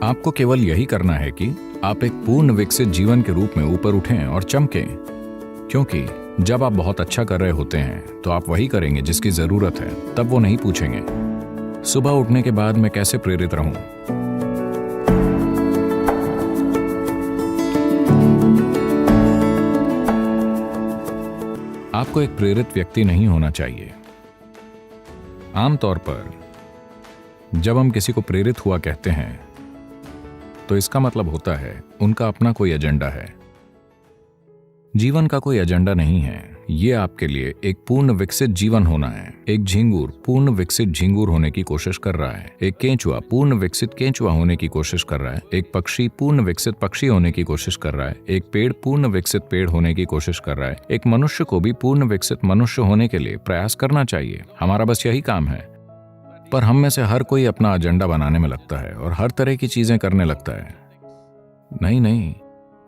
आपको केवल यही करना है कि आप एक पूर्ण विकसित जीवन के रूप में ऊपर उठें और चमकें, क्योंकि जब आप बहुत अच्छा कर रहे होते हैं तो आप वही करेंगे जिसकी जरूरत है। तब वो नहीं पूछेंगे सुबह उठने के बाद मैं कैसे प्रेरित रहूं। आपको एक प्रेरित व्यक्ति नहीं होना चाहिए। आमतौर पर जब हम किसी को प्रेरित हुआ कहते हैं तो इसका मतलब होता है उनका अपना कोई एजेंडा है। जीवन का कोई एजेंडा नहीं है। ये आपके लिए एक पूर्ण विकसित जीवन होना है। एक झिंगुर पूर्ण विकसित झिंगुर होने की कोशिश कर रहा है। एक केंचुआ पूर्ण विकसित केंचुआ होने की कोशिश कर रहा है। एक पक्षी पूर्ण विकसित पक्षी होने की कोशिश कर रहा है। एक पेड़ पूर्ण विकसित पेड़ होने की कोशिश कर रहा है। एक मनुष्य को भी पूर्ण विकसित मनुष्य होने के लिए प्रयास करना चाहिए। हमारा बस यही काम है। पर हम में से हर कोई अपना एजेंडा बनाने में लगता है और हर तरह की चीजें करने लगता है। नहीं,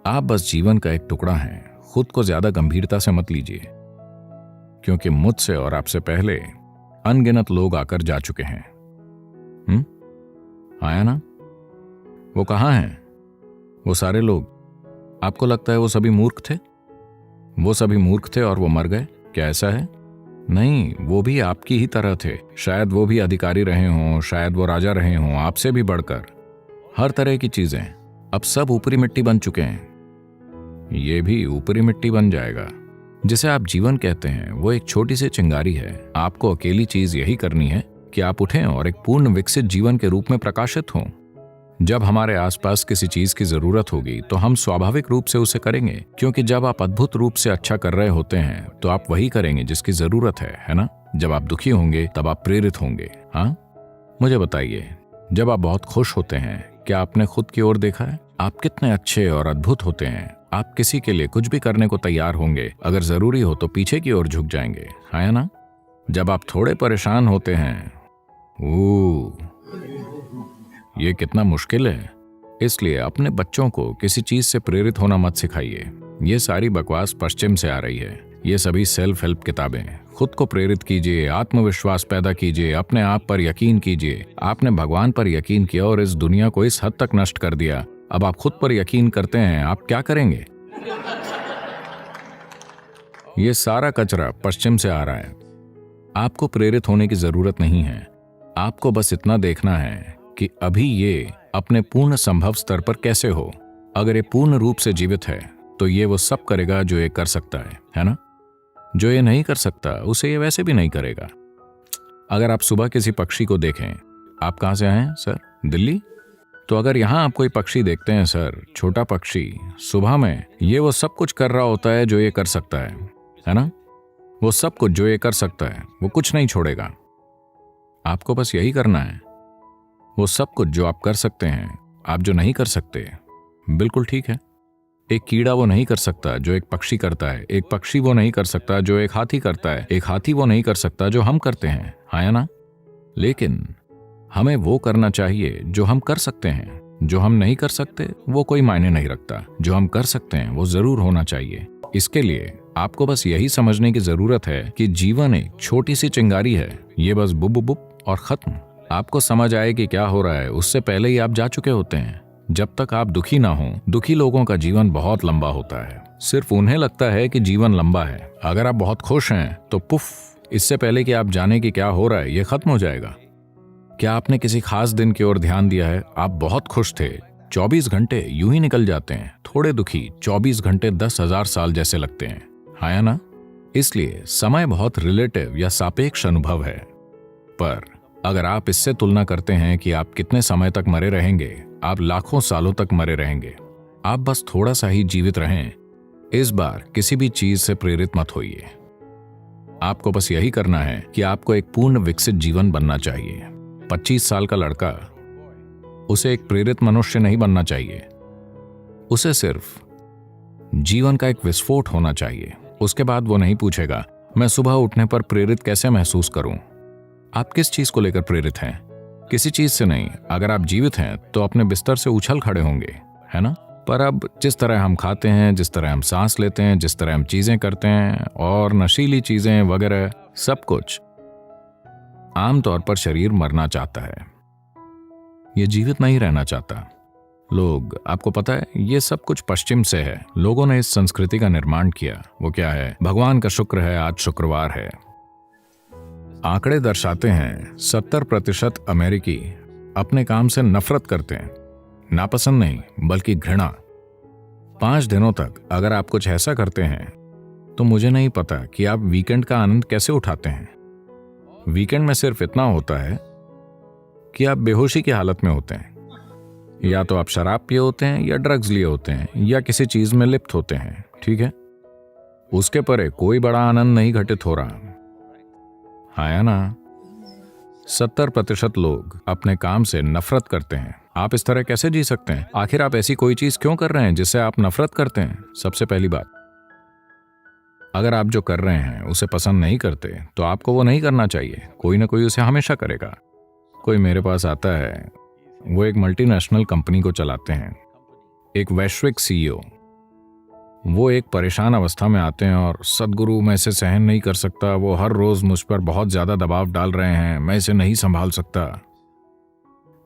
आप बस जीवन का एक टुकड़ा हैं। खुद को ज्यादा गंभीरता से मत लीजिए, क्योंकि मुझसे और आपसे पहले अनगिनत लोग आकर जा चुके हैं। आया ना? वो कहाँ हैं? वो सारे लोग। आपको लगता है वो सभी मूर्ख थे? वो सभी मूर्ख थे और वो मर गए? क्या ऐसा है? नहीं, वो भी आपकी ही तरह थे। शायद वो भी अधिकारी रहे हों, शायद वो राजा रहे हों, आपसे भी बढ़कर। हर तरह की चीजें। अब सब ऊपरी मिट्टी बन चुके हैं। ये भी ऊपरी मिट्टी बन जाएगा। जिसे आप जीवन कहते हैं वो एक छोटी सी चिंगारी है। आपको अकेली चीज यही करनी है कि आप उठें और एक पूर्ण विकसित जीवन के रूप में प्रकाशित हों। जब हमारे आसपास किसी चीज की जरूरत होगी तो हम स्वाभाविक रूप से उसे करेंगे, क्योंकि जब आप अद्भुत रूप से अच्छा कर रहे होते हैं तो आप वही करेंगे जिसकी जरूरत है ना? जब आप दुखी होंगे तब आप प्रेरित होंगे। हाँ, मुझे बताइए, जब आप बहुत खुश होते हैं क्या आपने खुद की ओर देखा है? आप कितने अच्छे और अद्भुत होते हैं। आप किसी के लिए कुछ भी करने को तैयार होंगे। अगर जरूरी हो तो पीछे की ओर झुक जाएंगे, है ना? जब आप थोड़े परेशान होते हैं, ये कितना मुश्किल है। इसलिए अपने बच्चों को किसी चीज से प्रेरित होना मत सिखाइए। ये सारी बकवास पश्चिम से आ रही है। ये सभी सेल्फ हेल्प किताबें। खुद को प्रेरित कीजिए, आत्मविश्वास पैदा कीजिए, अपने आप पर यकीन कीजिए। आपने भगवान पर यकीन किया और इस दुनिया को इस हद तक नष्ट कर दिया। अब आप खुद पर यकीन करते हैं, आप क्या करेंगे? ये सारा कचरा पश्चिम से आ रहा है। आपको प्रेरित होने की जरूरत नहीं है। आपको बस इतना देखना है कि अभी ये अपने पूर्ण संभव स्तर पर कैसे हो। अगर ये पूर्ण रूप से जीवित है तो ये वो सब करेगा जो ये कर सकता है ना? जो ये नहीं कर सकता उसे ये वैसे भी नहीं करेगा। अगर आप सुबह किसी पक्षी को देखें, आप कहां से आए हैं सर? दिल्ली? तो अगर यहां आप कोई पक्षी देखते हैं सर, छोटा पक्षी, सुबह में ये वो सब कुछ कर रहा होता है जो ये कर सकता है ना? वो सब कुछ जो ये कर सकता है, वो कुछ नहीं छोड़ेगा। आपको बस यही करना है। वो सब कुछ जो आप कर सकते हैं, आप जो नहीं कर सकते, बिल्कुल ठीक है। एक कीड़ा वो नहीं कर सकता जो एक पक्षी करता है। एक पक्षी वो नहीं कर सकता जो एक हाथी करता है। एक हाथी वो नहीं कर सकता जो हम करते हैं, है ना? लेकिन हमें वो करना चाहिए जो हम कर सकते हैं। जो हम नहीं कर सकते वो कोई मायने नहीं रखता। जो हम कर सकते हैं वो जरूर होना चाहिए। इसके लिए आपको बस यही समझने की जरूरत है कि जीवन एक छोटी सी चिंगारी है। ये बस बुब बुब और खत्म। आपको समझ आए कि क्या हो रहा है उससे पहले ही आप जा चुके होते हैं। जब तक आप दुखी ना हो, दुखी लोगों का जीवन बहुत लंबा होता है। सिर्फ उन्हें लगता है कि जीवन लंबा है। अगर आप बहुत खुश हैं तो पुफ, इससे पहले कि आप जाने कि क्या हो रहा है ये खत्म हो जाएगा। क्या आपने किसी खास दिन की ओर ध्यान दिया है? आप बहुत खुश थे, 24 घंटे यूं ही निकल जाते हैं। थोड़े दुखी, 24 घंटे 10,000 साल जैसे लगते हैं, है ना? इसलिए समय बहुत रिलेटिव या सापेक्ष अनुभव है। पर अगर आप इससे तुलना करते हैं कि आप कितने समय तक मरे रहेंगे, आप लाखों सालों तक मरे रहेंगे। आप बस थोड़ा सा ही जीवित रहें। इस बार किसी भी चीज से प्रेरित मत होइए। आपको बस यही करना है कि आपको एक पूर्ण विकसित जीवन बनना चाहिए। 25 साल का लड़का, उसे एक प्रेरित मनुष्य नहीं बनना चाहिए। उसे सिर्फ जीवन का एक विस्फोट होना चाहिए। उसके बाद वो नहीं पूछेगा मैं सुबह उठने पर प्रेरित कैसे महसूस करूं। आप किस चीज को लेकर प्रेरित हैं? किसी चीज से नहीं। अगर आप जीवित हैं तो अपने बिस्तर से उछल खड़े होंगे, है ना? पर अब जिस तरह हम खाते हैं, जिस तरह हम सांस लेते हैं, जिस तरह हम चीजें करते हैं और नशीली चीजें वगैरह, सब कुछ, आमतौर पर शरीर मरना चाहता है। ये जीवित नहीं रहना चाहता। लोग, आपको पता है ये सब कुछ पश्चिम से है। लोगों ने इस संस्कृति का निर्माण किया। वो क्या है? भगवान का शुक्र है आज शुक्रवार है। आंकड़े दर्शाते हैं 70% अमेरिकी अपने काम से नफरत करते हैं। नापसंद नहीं बल्कि घृणा। 5 दिनों तक अगर आप कुछ ऐसा करते हैं तो मुझे नहीं पता कि आप वीकेंड का आनंद कैसे उठाते हैं। वीकेंड में सिर्फ इतना होता है कि आप बेहोशी की हालत में होते हैं, या तो आप शराब पिए होते हैं या ड्रग्स लिए होते हैं या किसी चीज में लिप्त होते हैं, ठीक है? उसके परे कोई बड़ा आनंद नहीं घटित हो रहा। हाँ या ना? 70% लोग अपने काम से नफरत करते हैं। आप इस तरह कैसे जी सकते हैं? आखिर आप ऐसी कोई चीज क्यों कर रहे हैं जिससे आप नफरत करते हैं? सबसे पहली बात, अगर आप जो कर रहे हैं उसे पसंद नहीं करते तो आपको वो नहीं करना चाहिए। कोई ना कोई उसे हमेशा करेगा। कोई मेरे पास आता है, वो एक मल्टीनेशनल कंपनी को चलाते हैं, एक वैश्विक सीईओ। वो एक परेशान अवस्था में आते हैं और सदगुरु मैं इसे सहन नहीं कर सकता, वो हर रोज मुझ पर बहुत ज्यादा दबाव डाल रहे हैं, मैं इसे नहीं संभाल सकता।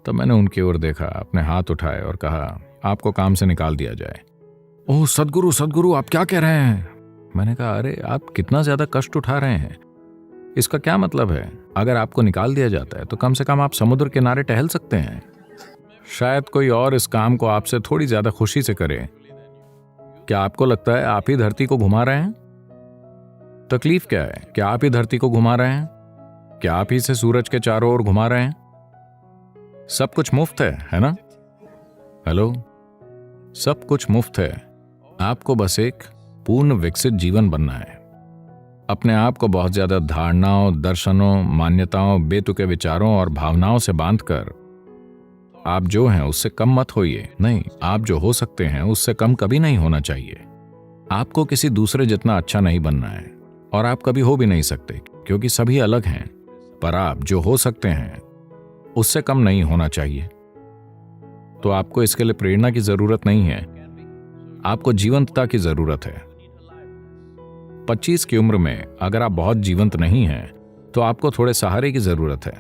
तब मैंने उनकी ओर देखा, अपने हाथ उठाए और कहा आपको काम से निकाल दिया जाए। ओह सदगुरु सदगुरु आप क्या कह रहे हैं? मैंने कहा अरे आप कितना ज्यादा कष्ट उठा रहे हैं, इसका क्या मतलब है? अगर आपको निकाल दिया जाता है तो कम से कम आप समुद्र किनारे टहल सकते हैं। शायद कोई और इस काम को आपसे थोड़ी ज्यादा खुशी से करे। क्या आपको लगता है आप ही धरती को घुमा रहे हैं? तकलीफ क्या है? क्या आप ही धरती को घुमा रहे हैं? क्या आप ही से सूरज के चारों ओर घुमा रहे हैं? सब कुछ मुफ्त है ना? हेलो, सब कुछ मुफ्त है। आपको बस एक पूर्ण विकसित जीवन बनना है। अपने आप को बहुत ज्यादा धारणाओं, दर्शनों, मान्यताओं, बेतुके विचारों और भावनाओं से बांधकर आप जो हैं उससे कम मत होइए। नहीं, आप जो हो सकते हैं उससे कम कभी नहीं होना चाहिए। आपको किसी दूसरे जितना अच्छा नहीं बनना है और आप कभी हो भी नहीं सकते, क्योंकि सभी अलग हैं। पर आप जो हो सकते हैं उससे कम नहीं होना चाहिए। तो आपको इसके लिए प्रेरणा की जरूरत नहीं है, आपको जीवंतता की जरूरत है। 25 की उम्र में अगर आप बहुत जीवंत नहीं हैं तो आपको थोड़े सहारे की जरूरत है।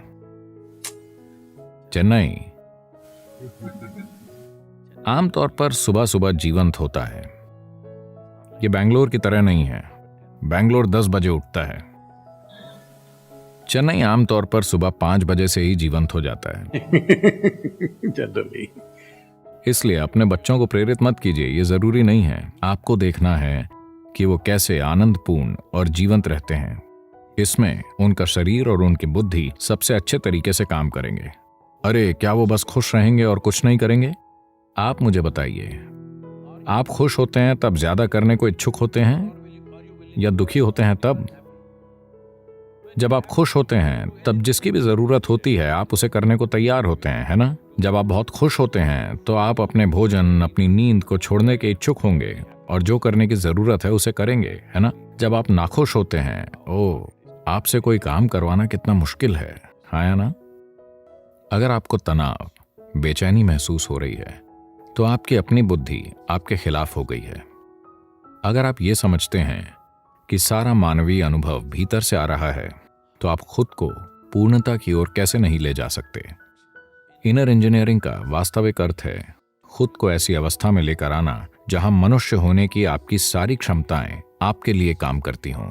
चेन्नई आमतौर पर सुबह सुबह जीवंत होता है। ये बेंगलोर की तरह नहीं है। बेंगलोर 10 बजे उठता है। चेन्नई आमतौर पर सुबह 5 बजे से ही जीवंत हो जाता है। इसलिए अपने बच्चों को प्रेरित मत कीजिए, ये जरूरी नहीं है। आपको देखना है कि वो कैसे आनंदपूर्ण और जीवंत रहते हैं। इसमें उनका शरीर और उनकी बुद्धि सबसे अच्छे तरीके से काम करेंगे। अरे क्या वो बस खुश रहेंगे और कुछ नहीं करेंगे? आप मुझे बताइए, आप खुश होते हैं तब ज्यादा करने को इच्छुक होते हैं या दुखी होते हैं तब? जब आप खुश होते हैं तब जिसकी भी जरूरत होती है आप उसे करने को तैयार होते हैं, है ना? जब आप बहुत खुश होते हैं तो आप अपने भोजन, अपनी नींद को छोड़ने के इच्छुक होंगे और जो करने की जरूरत है उसे करेंगे, है ना? जब आप नाखुश होते हैं, आपसे कोई काम करवाना कितना मुश्किल है, हाँ या ना? अगर आपको तनाव, बेचैनी महसूस हो रही है तो आपकी अपनी बुद्धि आपके खिलाफ हो गई है। अगर आप ये समझते हैं कि सारा मानवीय अनुभव भीतर से आ रहा है तो आप खुद को पूर्णता की ओर कैसे नहीं ले जा सकते? इनर इंजीनियरिंग का वास्तविक अर्थ है खुद को ऐसी अवस्था में लेकर आना जहां मनुष्य होने की आपकी सारी क्षमताएं आपके लिए काम करती हों।